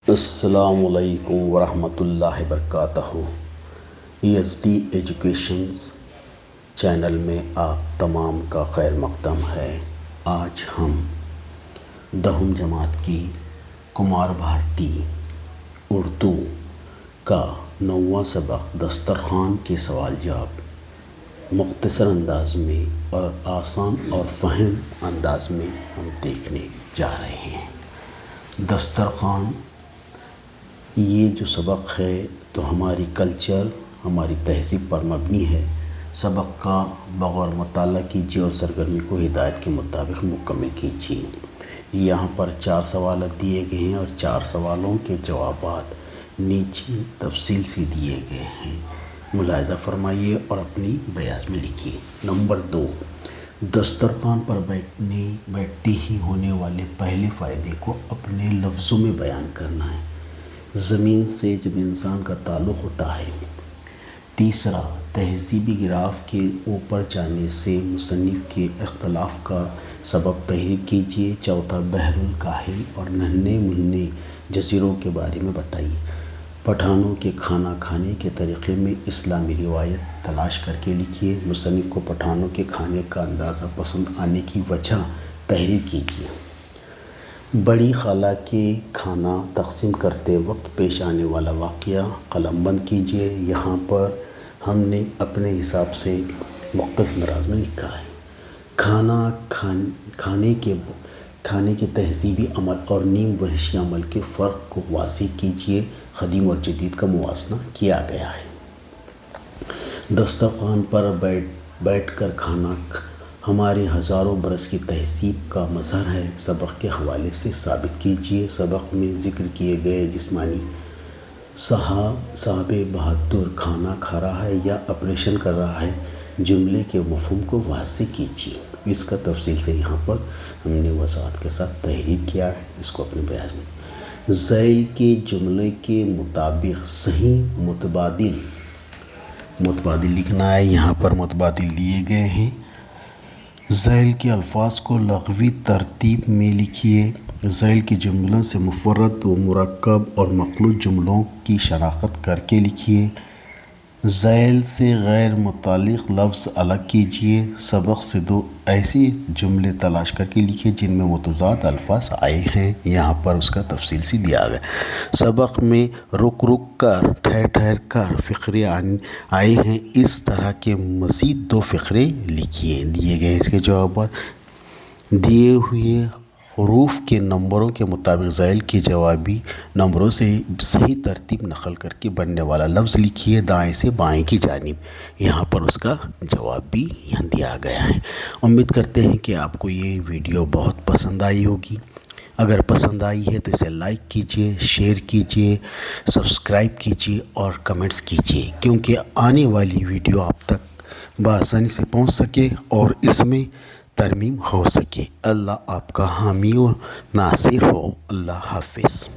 السلام علیکم ورحمۃ اللہ وبرکاتہ۔ ESD ایجوکیشنز چینل میں آپ تمام کا خیر مقدم ہے۔ آج ہم 10ویں جماعت کی کمار بھارتی اردو کا 9واں سبق دسترخوان کے سوال جواب مختصر انداز میں اور آسان اور فہم انداز میں ہم دیکھنے جا رہے ہیں۔ دسترخوان یہ جو سبق ہے تو ہماری کلچر، ہماری تہذیب پر مبنی ہے۔ سبق کا بغور مطالعہ کیجیے اور سرگرمی کو ہدایت کے مطابق مکمل کیجیے۔ یہاں پر 4 سوالات دیے گئے ہیں اور 4 سوالوں کے جوابات نیچے تفصیل سے دیے گئے ہیں۔ ملاحظہ فرمائیے اور اپنی بیاض میں لکھیے۔ نمبر 2، دسترخوان پر بیٹھتے ہی ہونے والے پہلے فائدے کو اپنے لفظوں میں بیان کرنا ہے۔ زمین سے جب انسان کا تعلق ہوتا ہے۔ تیسرا، تہذیبی گراف کے اوپر جانے سے مصنف کے اختلاف کا سبب تحریر کیجیے۔ چوتھا، بحر الکاہل اور ننھے منھے جزیروں کے بارے میں بتائیے۔ پٹھانوں کے کھانا کھانے کے طریقے میں اسلامی روایت تلاش کر کے لکھیے۔ مصنف کو پٹھانوں کے کھانے کا اندازہ پسند آنے کی وجہ تحریر کیجیے۔ بڑی خالہ کے کھانا تقسیم کرتے وقت پیش آنے والا واقعہ قلم بند کیجیے۔ یہاں پر ہم نے اپنے حساب سے مختصر انداز میں لکھا ہے۔ کھانے کے تہذیبی عمل اور نیم وحشی عمل کے فرق کو واضح کیجیے۔ قدیم اور جدید کا موازنہ کیا گیا ہے۔ دسترخوان پر بیٹھ کر کھانا ہمارے ہزاروں برس کی تہذیب کا مظہر ہے۔ سبق کے حوالے سے ثابت کیجیے۔ سبق میں ذکر کیے گئے جسمانی صاحب بہادر کھانا کھا رہا ہے یا آپریشن کر رہا ہے، جملے کے مفہوم کو واضح کیجیے۔ اس کا تفصیل سے یہاں پر ہم نے وضاحت کے ساتھ تحریر کیا ہے۔ اس کو اپنے بیاض میں ذیل کے جملے کے مطابق صحیح متبادل لکھنا ہے۔ یہاں پر متبادل دیے گئے ہیں۔ ذیل کے الفاظ کو لغوی ترتیب میں لکھیے۔ ذیل کے جملوں سے مفرد و مرکب اور مخلوط جملوں کی شناخت کر کے لکھیے۔ ذیل سے غیر متعلق لفظ الگ کیجیے۔ سبق سے 2 ایسے جملے تلاش کر کے لکھیے جن میں متضاد الفاظ آئے ہیں۔ یہاں پر اس کا تفصیل سے دیا گیا۔ سبق میں رک کر، ٹھہر کر فقرے آئے ہیں۔ اس طرح کے مزید 2 فقرے لکھیے۔ دیے گئے اس کے جوابات دیے ہوئے حروف کے نمبروں کے مطابق ذیل کے جوابی نمبروں سے صحیح ترتیب نقل کر کے بننے والا لفظ لکھیے دائیں سے بائیں کی جانب۔ یہاں پر اس کا جواب بھی یہاں دیا گیا ہے۔ امید کرتے ہیں کہ آپ کو یہ ویڈیو بہت پسند آئی ہوگی۔ اگر پسند آئی ہے تو اسے لائک کیجیے، شیئر کیجیے، سبسکرائب کیجیے اور کمنٹس کیجیے، کیونکہ آنے والی ویڈیو آپ تک بآسانی سے پہنچ سکے اور اس میں ترمیم ہو سکے۔ اللہ آپ کا حامی و ناصر ہو۔ اللہ حافظ۔